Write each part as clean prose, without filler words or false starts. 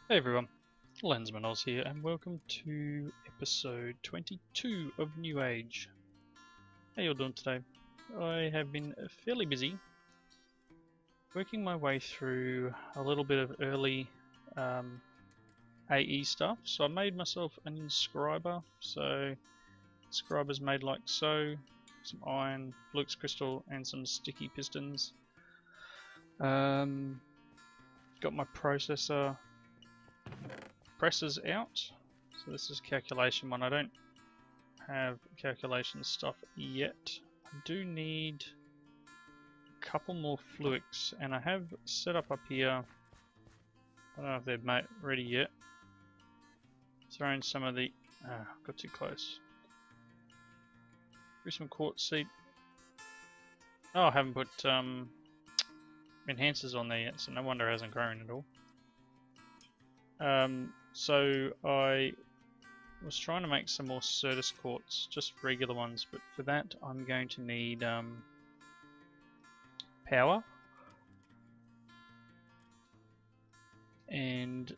Hey everyone, Lensman Oz here, and welcome to episode 22 of New Age. How you all doing today? I have been fairly busy working my way through a little bit of early AE stuff. So I made myself an inscriber. So inscribers made like so, some iron, flux crystal, and some sticky pistons. Got my processor presses out. So this is calculation one. I don't have calculation stuff yet. I do need a couple more fluics, and I have set up here. I don't know if they're ready yet. Throwing some of the got too close. Threw some quartz seed. Oh, I haven't put enhancers on there yet, so no wonder it hasn't grown at all. So I was trying to make some more Certus quartz, just regular ones, but for that I'm going to need power, and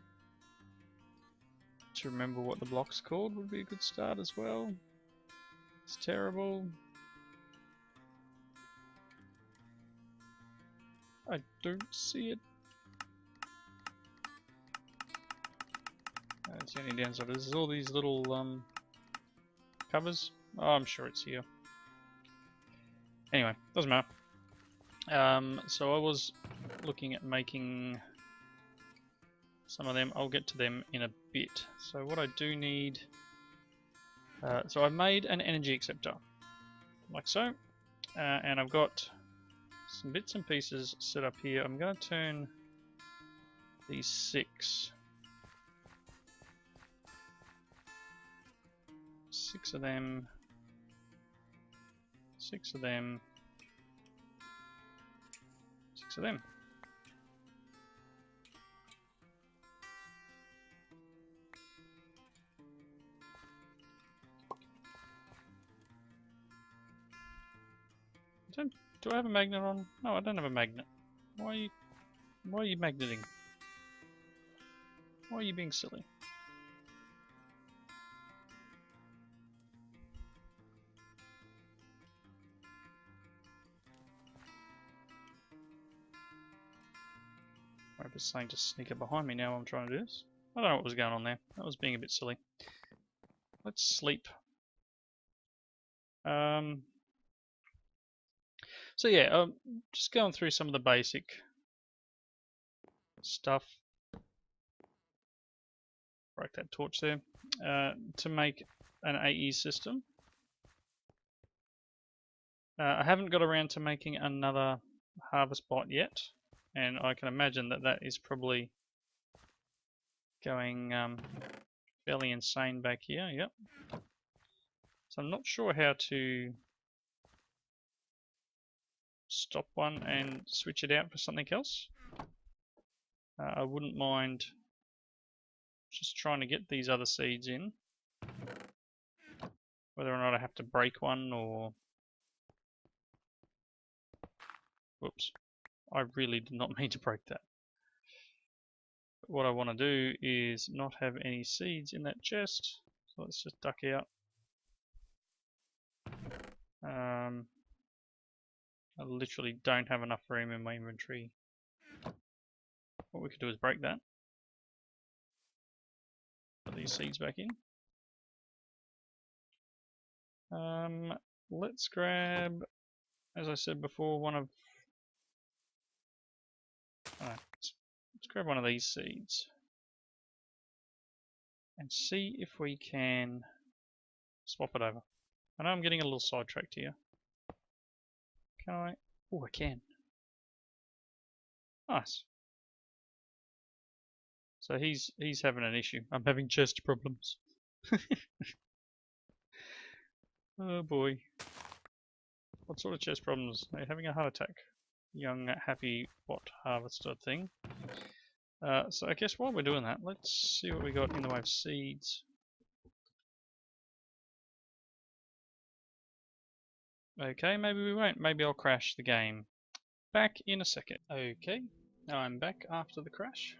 to remember what the block's called would be a good start as well. It's terrible. I don't see it. That's the only downside. There's all these little covers. Oh, I'm sure it's here. Anyway, doesn't matter. So I was looking at making some of them. I'll get to them in a bit. So what I do need... so I've made an energy acceptor, like so. And I've got some bits and pieces set up here. I'm going to turn these 6 of them, 6 of them, 6 of them. Do I have a magnet on? No, I don't have a magnet. Why are you magneting? Why are you being silly? It's saying to sneak up behind me now while I'm trying to do this. I don't know what was going on there. That was being a bit silly. Let's sleep. So yeah, just going through some of the basic stuff. Break that torch there. To make an AE system. I haven't got around to making another harvest bot yet. And I can imagine that that is probably going fairly insane back here. Yep. So I'm not sure how to stop one and switch it out for something else. I wouldn't mind just trying to get these other seeds in. Whether or not I have to break one or... Whoops. I really did not mean to break that. But what I want to do is not have any seeds in that chest. So let's just duck out. I literally don't have enough room in my inventory. What we could do is break that. Put these seeds back in. Let's grab, as I said before, one of... let's grab one of these seeds and see if we can swap it over. I know I'm getting a little sidetracked here. Can I? Oh, I can. Nice. So he's having an issue. I'm having chest problems. Oh boy. What sort of chest problems? Are you having a heart attack? Young, happy, what harvester thing. So I guess while we're doing that, let's see what we got in the way of seeds. Okay, maybe we won't. Maybe I'll crash the game. Back in a second. Okay, now I'm back after the crash.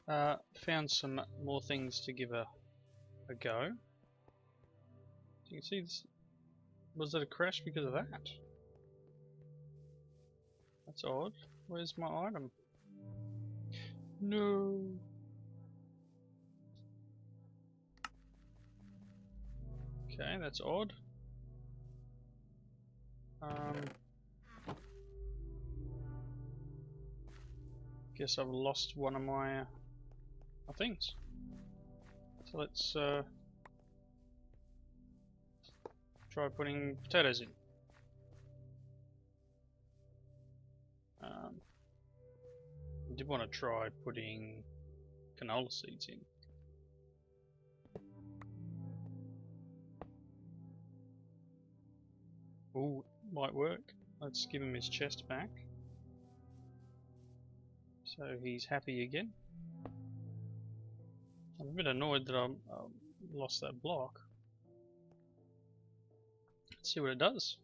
Found some more things to give a go. You can see this. Was it a crash because of that? That's odd. Where's my item? No. Okay, that's odd. Guess I've lost one of my things. So let's try putting potatoes in. I did want to try putting canola seeds in. Ooh, might work. Let's give him his chest back. So he's happy again. I'm a bit annoyed that I lost that block. Let's see what it does.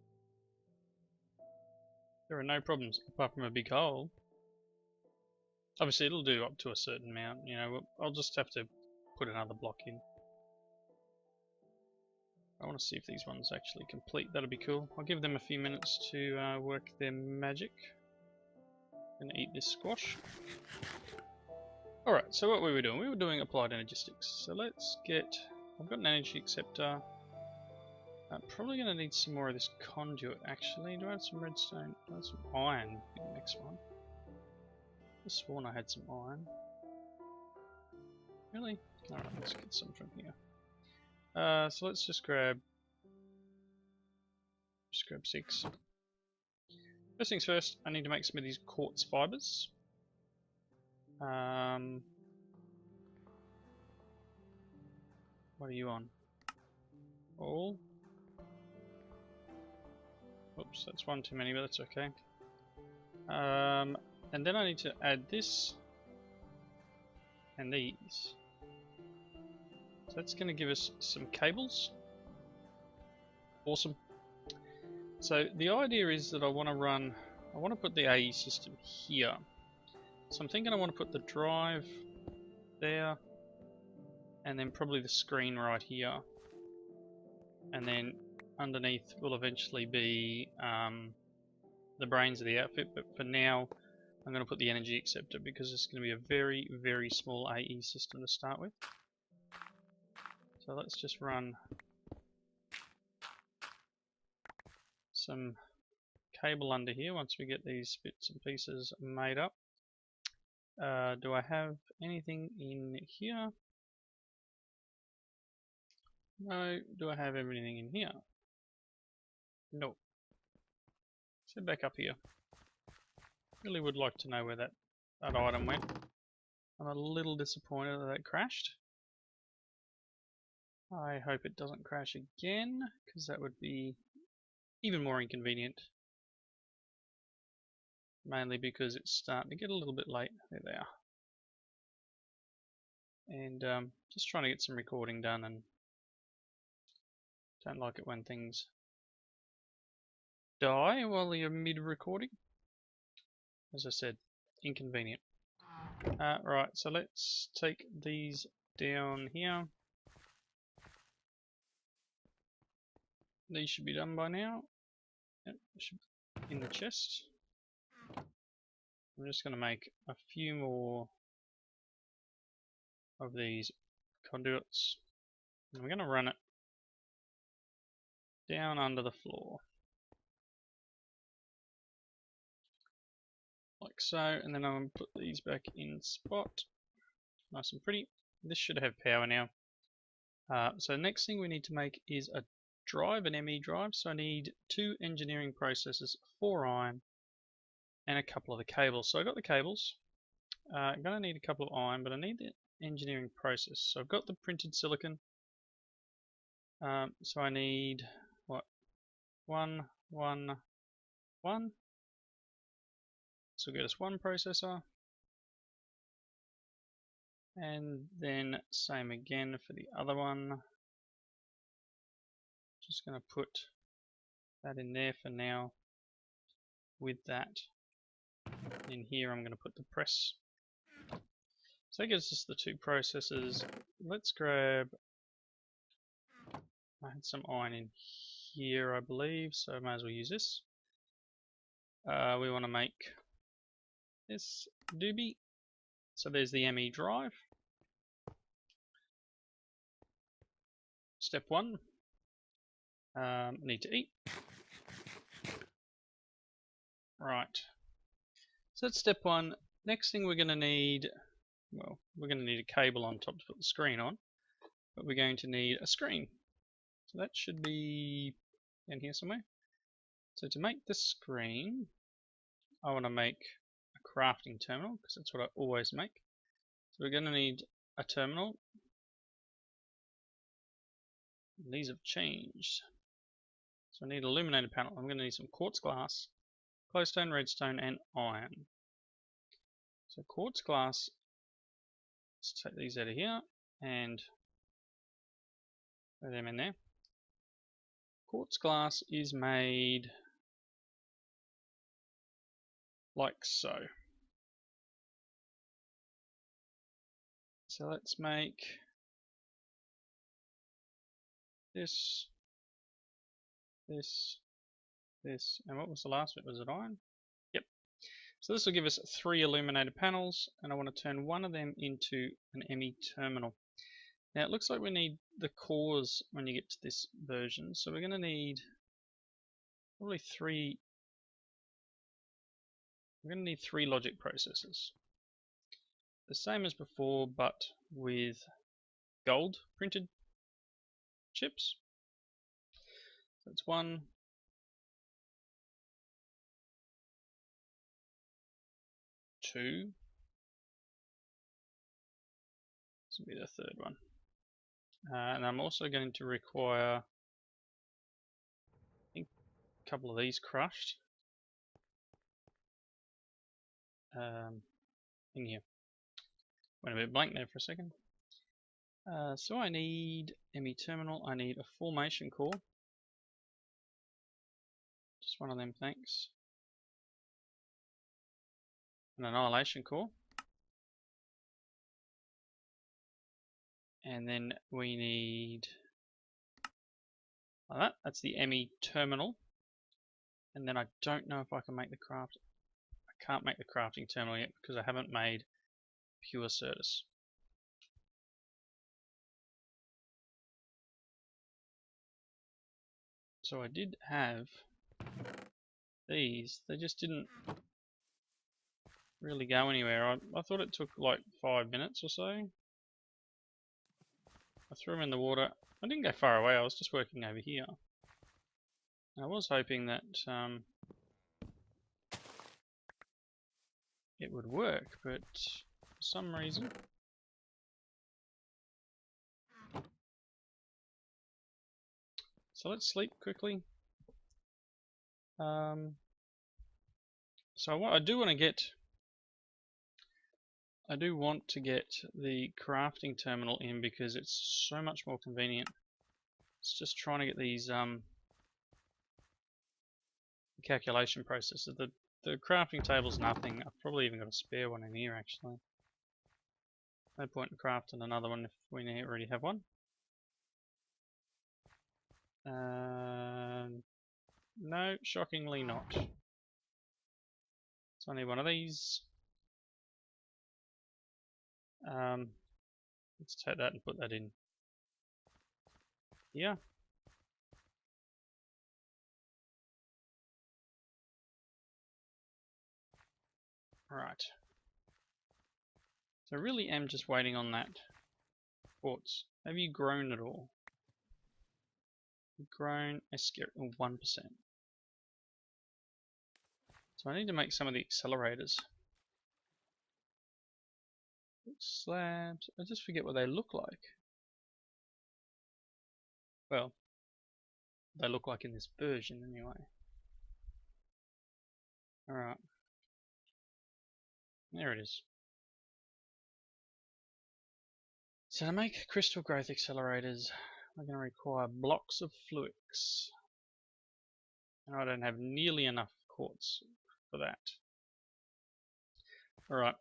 There are no problems apart from a big hole. Obviously it'll do up to a certain amount, you know, I'll just have to put another block in. I want to see if these ones actually complete, that'll be cool. I'll give them a few minutes to work their magic. Gonna eat this squash. Alright, so what we were doing applied energistics. So let's get, I've got an energy acceptor. I'm probably going to need some more of this conduit actually. Do I have some redstone? Do I have some iron in the next one? I sworn I had some iron. Really? Alright, let's get some from here. So let's just grab 6. First things first, I need to make some of these quartz fibers. What are you on? All? Oops, that's one too many, but that's okay. And then I need to add this and these. So that's going to give us some cables. Awesome. So the idea is that I want to put the AE system here. So I'm thinking I want to put the drive there, and then probably the screen right here. And then underneath will eventually be the brains of the outfit, but for now I'm going to put the energy acceptor because it's going to be a very, very small AE system to start with. So let's just run some cable under here once we get these bits and pieces made up. Do I have anything in here? No. Do I have everything in here? No. Let's head back up here. Really would like to know where that item went. I'm a little disappointed that it crashed. I hope it doesn't crash again, because that would be even more inconvenient. Mainly because it's starting to get a little bit late. There they are. And just trying to get some recording done, and don't like it when things die while you're mid-recording. As I said, inconvenient. Right, so let's take these down here. These should be done by now. Yep, should be in the chest. I'm just going to make a few more of these conduits. And we're going to run it down under the floor. Like so, and then I'm going to put these back in spot. Nice and pretty. This should have power now. So next thing we need to make is a drive, an ME drive. So I need 2 engineering processors, 4 iron, and a couple of the cables. So I got the cables. I'm going to need a couple of iron, but I need the engineering process. So I've got the printed silicon. So I need what? 1, 1, 1. So we'll get us 1 processor. And then same again for the other one. Just going to put that in there for now. With that in here, I'm going to put the press. So that gives us the two processes. Let's grab, I had some iron in here I believe, so I might as well use this. We want to make this doobie. So there's the ME drive. Step 1, need to eat. Right, so that's step 1. Next thing we're going to need, well, we're going to need a cable on top to put the screen on, but we're going to need a screen. So that should be in here somewhere. So to make the screen, I want to make a crafting terminal because that's what I always make. So we're going to need a terminal. These have changed. So I need an illuminated panel. I'm going to need some quartz glass, glowstone, redstone, and iron. So quartz glass, let's take these out of here and throw them in there. Quartz glass is made like so. So let's make this, this, this, and what was the last bit? Was it iron? Yep. So this will give us 3 illuminated panels, and I want to turn one of them into an ME terminal. Now it looks like we need the cores when you get to this version, so we're going to need probably 3. We're going to need 3 logic processors. The same as before, but with gold printed chips. So that's 1, 2. This will be the 3rd one. And I'm also going to require, I think, a couple of these crushed in here. Went a bit blank there for a second. So I need ME terminal, I need a formation core. Just one of them, thanks. An annihilation core. And then we need, like that, that's the ME terminal. And then I don't know if I can make the craft. I can't make the crafting terminal yet because I haven't made pure Certus. So I did have these, they just didn't really go anywhere. I thought it took like 5 minutes or so. I threw them in the water. I didn't go far away, I was just working over here. I was hoping that it would work, but for some reason. So let's sleep quickly. So what I do want to get, I do want to get the crafting terminal in because it's so much more convenient. It's just trying to get these calculation processes. The crafting table's nothing. I've probably even got a spare one in here actually. No point in crafting another one if we already have one. No, shockingly not. So I need one of these. Let's take that and put that in here. Right. So I really am just waiting on that quartz. Have you grown at all? You've grown a scary 1%. So I need to make some of the accelerators. Slabs. I just forget what they look like. Well, they look like in this version anyway. Alright. There it is. So to make crystal growth accelerators, we're going to require blocks of fluix. And I don't have nearly enough quartz for that. Alright.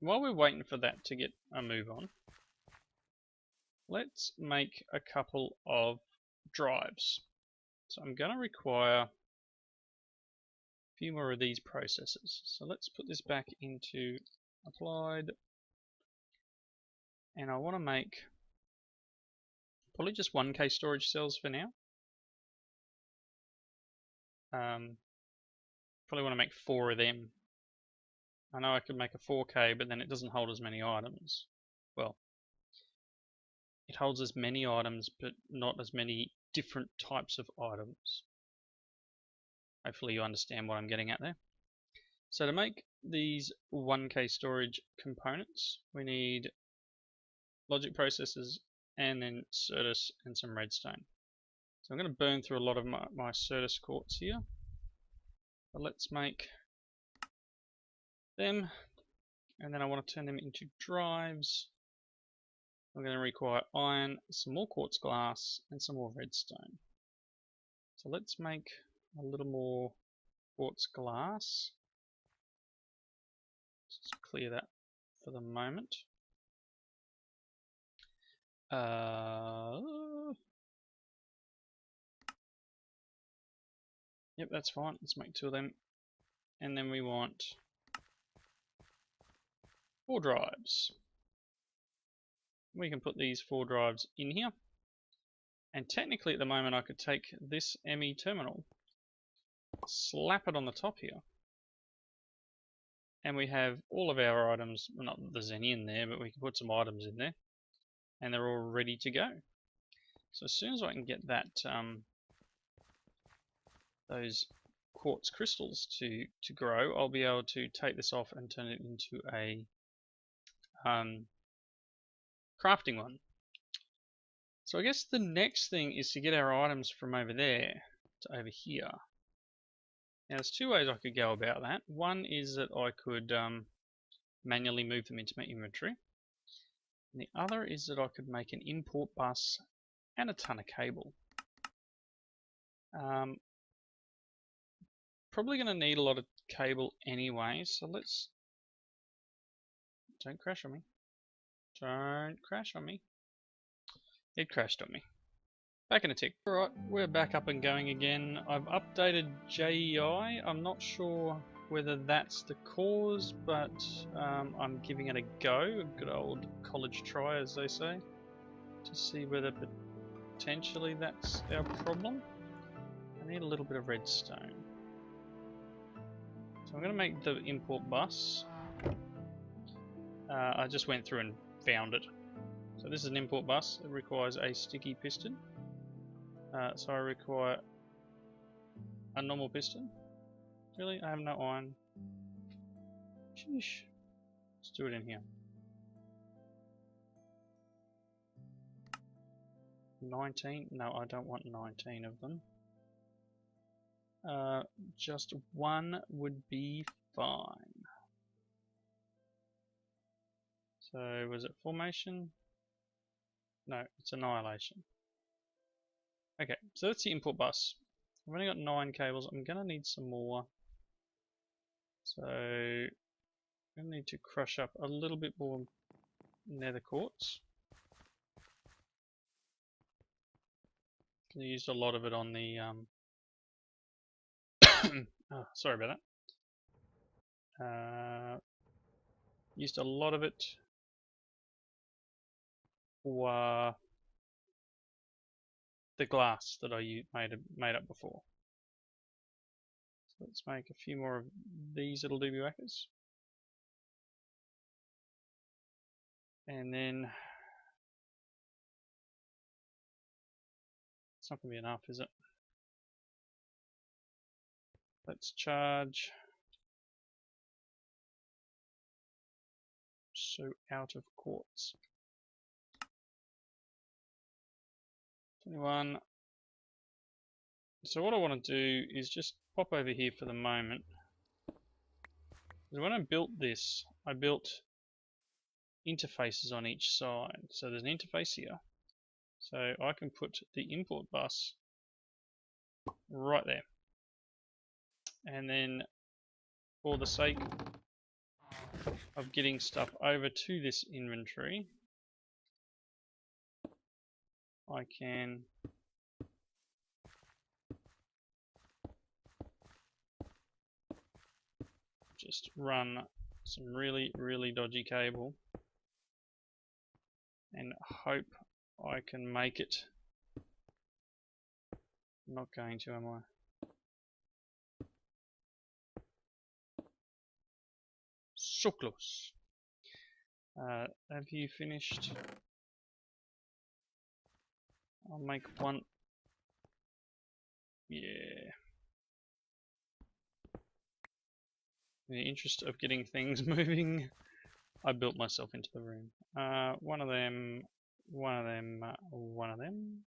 while we're waiting for that to get a move on, let's make a couple of drives. So I'm going to require a few more of these processes. So let's put this back into applied, and I want to make probably just 1K storage cells for now. Probably want to make 4 of them. I know I could make a 4K, but then it doesn't hold as many items. Well, it holds as many items, but not as many different types of items. Hopefully you understand what I'm getting at there. So to make these 1K storage components, we need logic processors and then Certus and some redstone. So I'm going to burn through a lot of my Certus quartz here. But let's make them, and then I want to turn them into drives. I'm going to require iron, some more quartz glass, and some more redstone. So let's make a little more quartz glass. Let's just clear that for the moment. Yep, that's fine. Let's make 2 of them. And then we want 4 drives. We can put these 4 drives in here. And technically at the moment I could take this ME terminal, slap it on the top here, and we have all of our items. Well, not that there's any in there, but we can put some items in there, and they're all ready to go. So as soon as I can get that those quartz crystals to grow, I'll be able to take this off and turn it into a crafting one. So I guess the next thing is to get our items from over there to over here. Now there's 2 ways I could go about that. One is that I could manually move them into my inventory. And the other is that I could make an import bus and a ton of cable. Probably going to need a lot of cable anyway, so let's... Don't crash on me. Don't crash on me. It crashed on me. Back in a tick. Alright, we're back up and going again. I've updated JEI. I'm not sure whether that's the cause, but I'm giving it a go. A good old college try, as they say, to see whether potentially that's our problem. I need a little bit of redstone. So I'm going to make the import bus. I just went through and found it. So this is an import bus. It requires a sticky piston. So I require a normal piston. Really? I have no iron. Sheesh. Let's do it in here. 19? No, I don't want 19 of them. Just 1 would be fine. So was it formation? No, it's annihilation. Okay, so that's the import bus. I've only got 9 cables. I'm going to need some more. So I'm going to need to crush up a little bit more nether quartz. I used a lot of it on the oh, sorry about that. Used a lot of it for the glass that I made up before. So let's make a few more of these little doobie whackers. And then it's not going to be enough, is it? Let's charge. So out of quartz. 21. So what I want to do is just pop over here for the moment. Because when I built this, I built interfaces on each side. So there's an interface here. So I can put the import bus right there. And then for the sake of getting stuff over to this inventory, I can just run some really, really dodgy cable and hope I can make it. I'm not going to, am I? So close. Have you finished? I'll make one. Yeah. In the interest of getting things moving, I built myself into the room. One of them, one of them, one of them.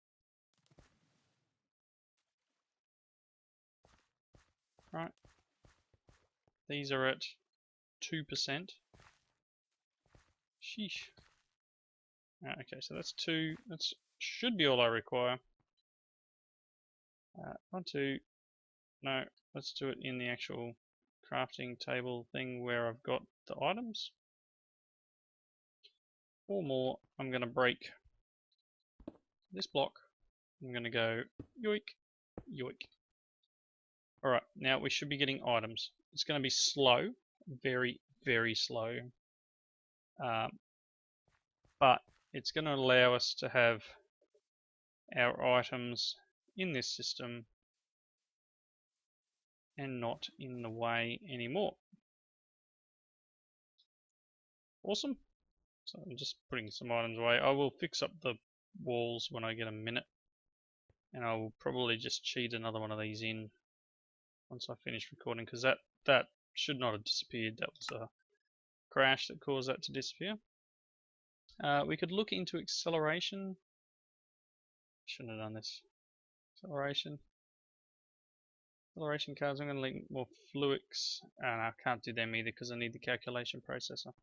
Right. These are at 2%. Sheesh. Okay, so that's 2. That should be all I require. 1, 2. No, let's do it in the actual crafting table thing where I've got the items. 4 more. I'm going to break this block. I'm going to go yoink, yoink. Alright, now we should be getting items. It's going to be slow, very, very slow. But it's going to allow us to have our items in this system and not in the way anymore. Awesome. So I'm just putting some items away. I will fix up the walls when I get a minute, and I will probably just cheat another one of these in once I finish recording, because that should not have disappeared. That was a crash that caused that to disappear. We could look into acceleration. Shouldn't have done this. Acceleration cards. I'm going to link more fluics, and I can't do them either because I need the calculation processor.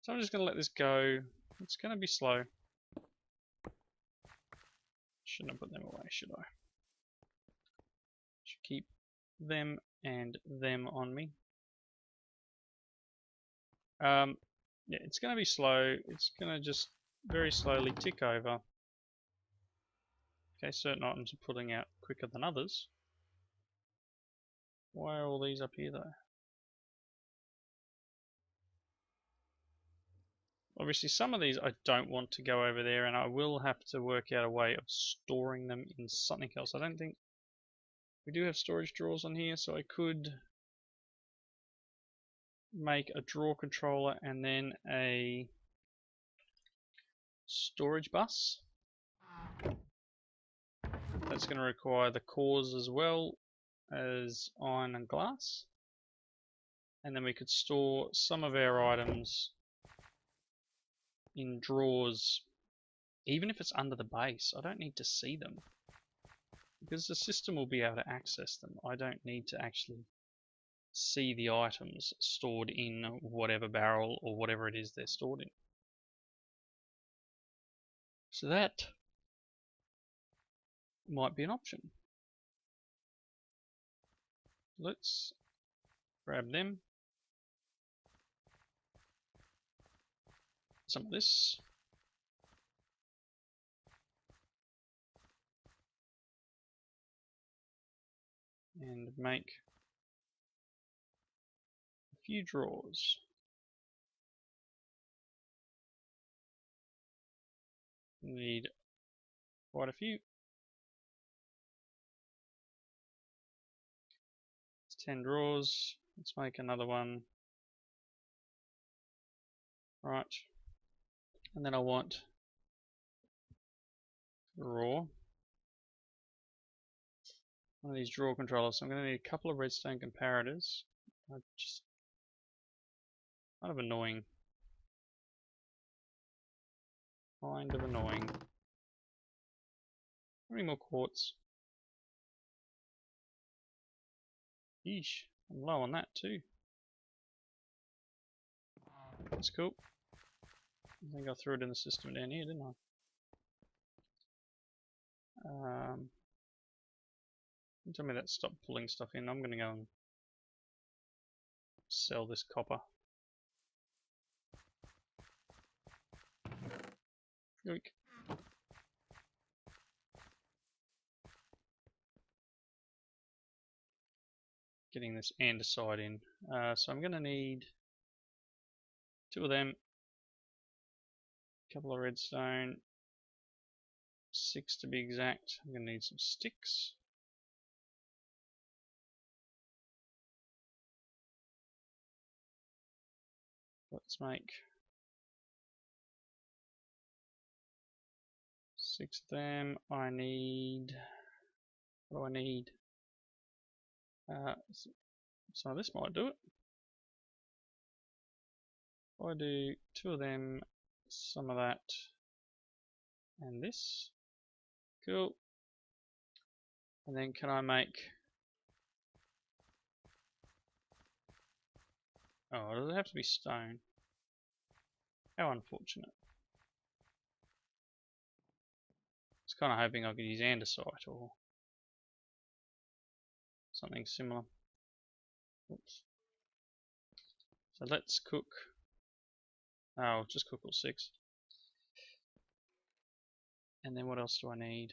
So I'm just going to let this go. It's going to be slow. Shouldn't have put them away, should I? Should keep them and them on me. Yeah, it's going to be slow. It's going to just very slowly tick over. Okay, certain items are pulling out quicker than others. Why are all these up here though? Obviously some of these I don't want to go over there, and I will have to work out a way of storing them in something else. I don't think we do have storage drawers on here, so I could make a drawer controller and then a storage bus. That's going to require the cores as well as iron and glass. And then we could store some of our items in drawers, even if it's under the base. I don't need to see them, because the system will be able to access them. I don't need to actually see the items stored in whatever barrel or whatever it is they're stored in. So that might be an option. Let's grab them. Some of this. And make a few drawers. Need quite a few. It's 10 drawers. Let's make another one. Right. And then I want drawer. One of these drawer controllers. So I'm going to need a couple of redstone comparators. Just kind of annoying. Kind of annoying. How many more quartz? Yeesh, I'm low on that too. That's cool. I think I threw it in the system down here, didn't I? Tell me that stopped pulling stuff in. I'm going to go and sell this copper. Yoink. Getting this andesite in. So I'm going to need 2 of them, a couple of redstone, 6 to be exact. I'm going to need some sticks. Let's make 6 of them. I need, what do I need? So this might do it. If I do 2 of them, some of that, and this. Cool. And then can I make... Oh, does it have to be stone? How unfortunate. I was kind of hoping I could use andesite or something similar. Oops. So let's cook. Oh, just cook all 6. And then what else do I need?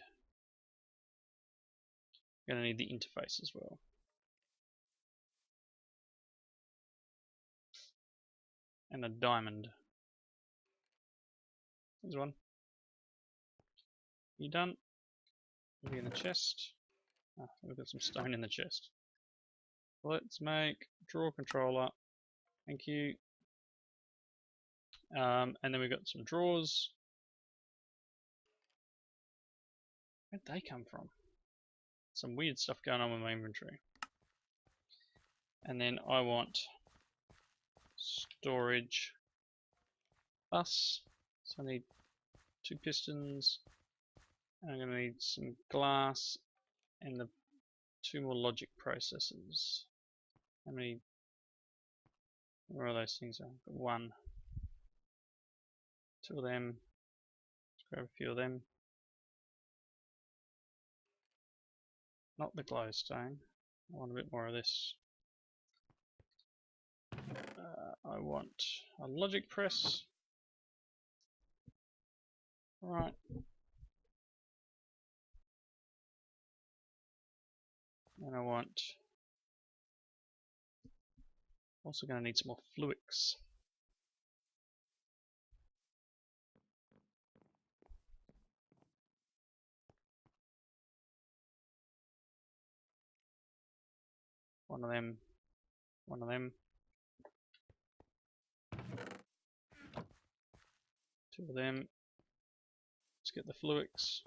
I'm going to need the interface as well. And a diamond. There's one. You done? Maybe in the chest. Ah, we've got some stone in the chest. Let's make draw controller. Thank you. And then we've got some drawers. Where'd they come from? Some weird stuff going on with my inventory. And then I want storage bus. So I need 2 pistons. And I'm going to need some glass and the 2 more logic processors. How many? Where are those things? I've got 1. 2 of them. Let's grab a few of them. Not the glowstone. I want a bit more of this. I want a logic press. Right. And I want... Also going to need some more fluix. One of them. 2 of them. Let's get the fluix.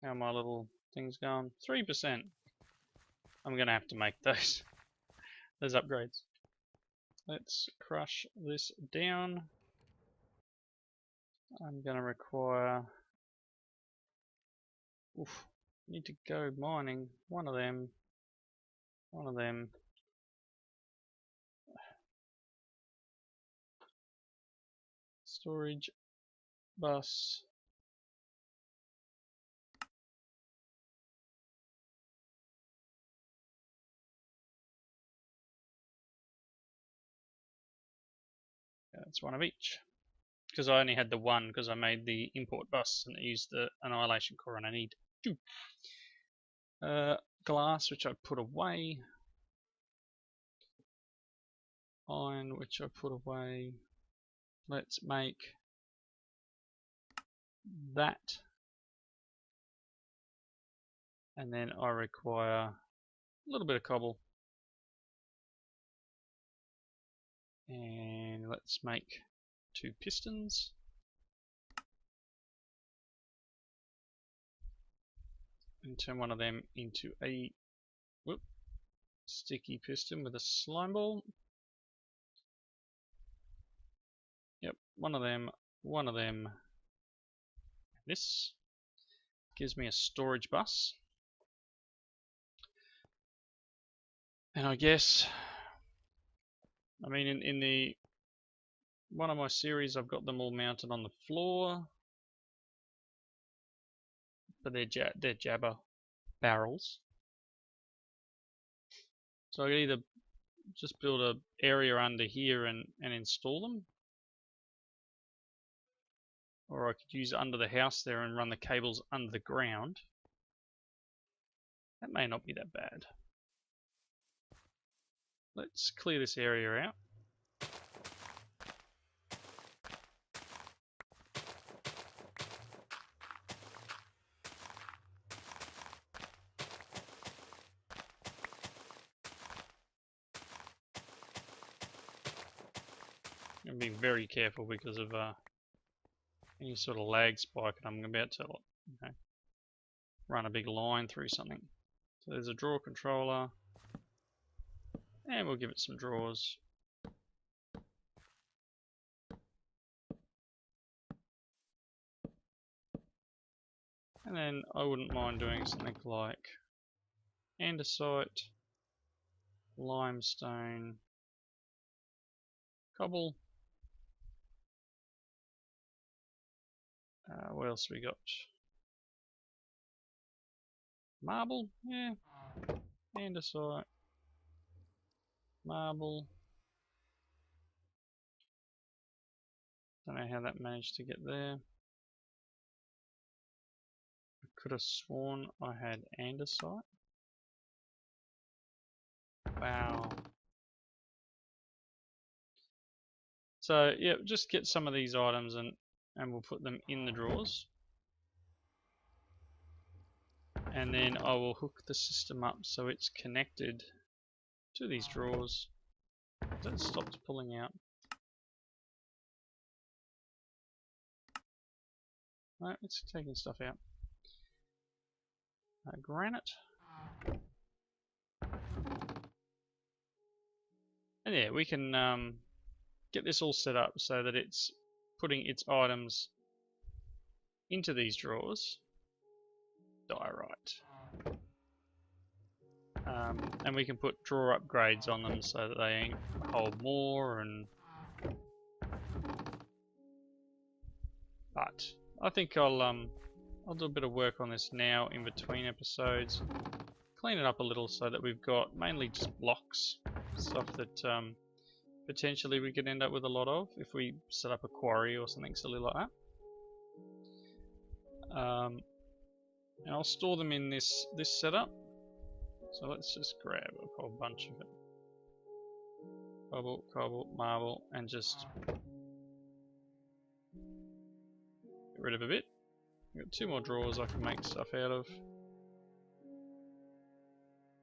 How are my little things going? 3%. I'm going to have to make those upgrades. Let's crush this down. I'm going to require... Oof, need to go mining. 1 of them. 1 of them. Storage bus. Yeah, that's 1 of each. Because I only had the 1 because I made the import bus and I used the annihilation core and I need 2. Glass, which I put away. Iron, which I put away. Let's make that. And then I require a little bit of cobble. And let's make 2 pistons. And turn 1 of them into a sticky piston with a slime ball. Yep, 1 of them, 1 of them. This gives me a storage bus. And I guess, I mean, in the one of my series, I've got them all mounted on the floor, but they're Jabber. barrels. So I could either just build a area under here and install them, or I could use under the house there and run the cables under the ground. That may not be that bad. Let's clear this area out. I'm being very careful because of any sort of lag spike, and I'm about to run a big line through something. So there's a draw controller, and we'll give it some draws. And then I wouldn't mind doing something like andesite, limestone, cobble. What else we got? Marble, yeah. Andesite, marble. Don't know how that managed to get there. I could have sworn I had andesite. Wow. So yeah, just get some of these items and we'll put them in the drawers. And then I will hook the system up so it's connected to these drawers. That stopped pulling out. No, it's taking stuff out. Granite. And yeah, we can get this all set up so that it's putting its items into these drawers. Diorite. And we can put drawer upgrades on them so that they hold more. But I think I'll do a bit of work on this now in between episodes. Clean it up a little so that we've got mainly just blocks, stuff that potentially we could end up with a lot of if we set up a quarry or something silly like that. And I'll store them in this setup. So let's just grab a whole bunch of it. Cobalt, cobalt, marble, and just get rid of a bit. I've got 2 more drawers I can make stuff out of.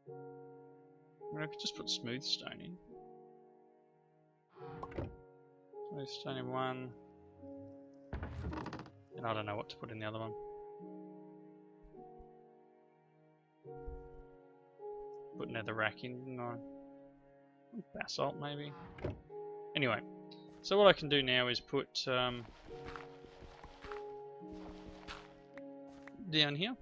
I mean, I could just put smooth stone in. Smooth stone in one. And I don't know what to put in the other one. Put netherrack in, no. Basalt maybe. Anyway, so what I can do now is put down here.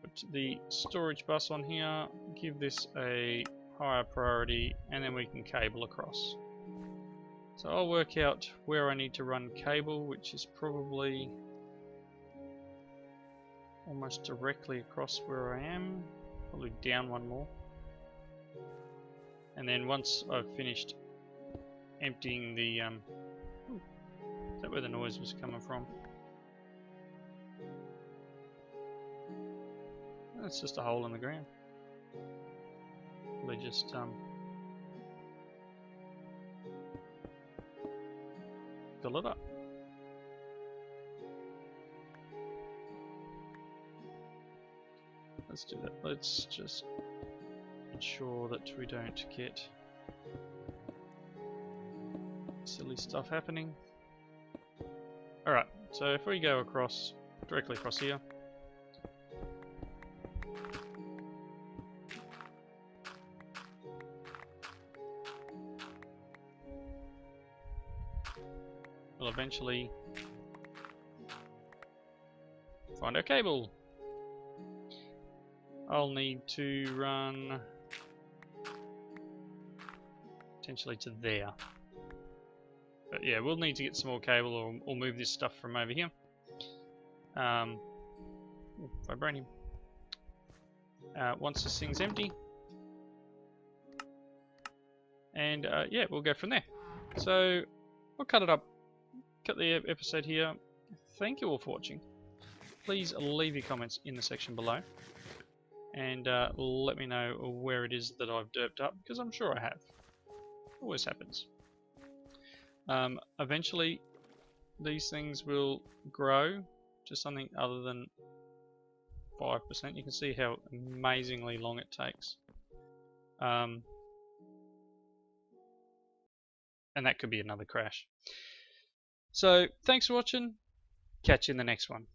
Put the storage bus on here, give this a higher priority, and then we can cable across. So I'll work out where I need to run cable, which is probably almost directly across where I am, probably down one more. And then once I've finished emptying the is that where the noise was coming from? That's just a hole in the ground. They just fill it up. Let's do that. Let's just ensure that we don't get silly stuff happening. Alright, so if we go across, directly across here, we'll eventually find our cable. I'll need to run potentially to there. But yeah, we'll need to get some more cable or move this stuff from over here. Vibranium. Once this thing's empty, and yeah, we'll go from there. So I'll cut it up, cut the episode here. Thank you all for watching. Please leave your comments in the section below, and let me know where it is that I've derped up, because I'm sure I have. Always happens. Eventually, these things will grow to something other than 5%. You can see how amazingly long it takes. And that could be another crash. So, thanks for watching. Catch you in the next one.